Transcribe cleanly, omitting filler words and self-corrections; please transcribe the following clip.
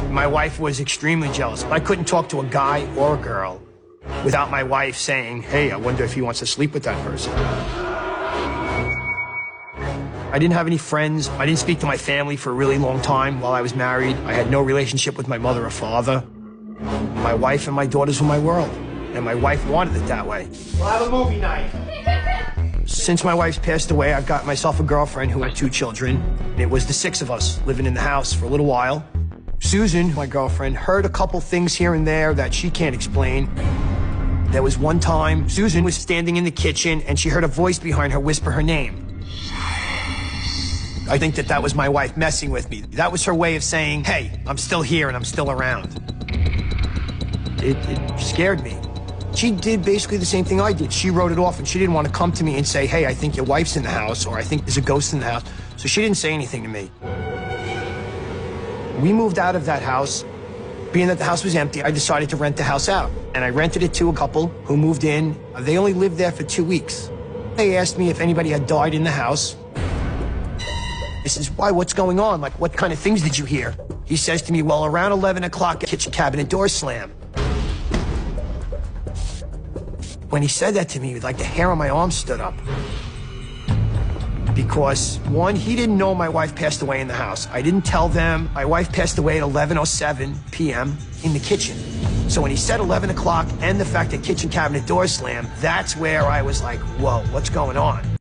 My wife was extremely jealous. I couldn't talk to a guy or a girl without my wife saying, hey, I wonder if he wants to sleep with that person. I didn't have any friends. I didn't speak to my family for a really long time while I was married. I had no relationship with my mother or father. My wife and my daughters were my world, and my wife wanted it that way. We'll have a movie night. Since my wife's passed away, I've got myself a girlfriend who had 2 children. It was the 6 of us living in the house for a little while. Susan, my girlfriend, heard a couple things here and there that she can't explain. There was one time, Susan was standing in the kitchen and she heard a voice behind her whisper her name. I think that was my wife messing with me. That was her way of saying, hey, I'm still here and I'm still around. It scared me. She did basically the same thing I did. She wrote it off and she didn't want to come to me and say, hey, I think your wife's in the house, or I think there's a ghost in the house. So she didn't say anything to me. We moved out of that house. Being that the house was empty, I decided to rent the house out. And I rented it to a couple who moved in. They only lived there for 2 weeks. They asked me if anybody had died in the house. I says, why, what's going on? Like, what kind of things did you hear? He says to me, well, around 11 o'clock, the kitchen cabinet door slammed. When he said that to me, like the hair on my arm stood up. Because, one, he didn't know my wife passed away in the house. I didn't tell them. My wife passed away at 11:07 p.m. in the kitchen. So when he said 11 o'clock and the fact that kitchen cabinet door slammed, that's where I was like, whoa, what's going on?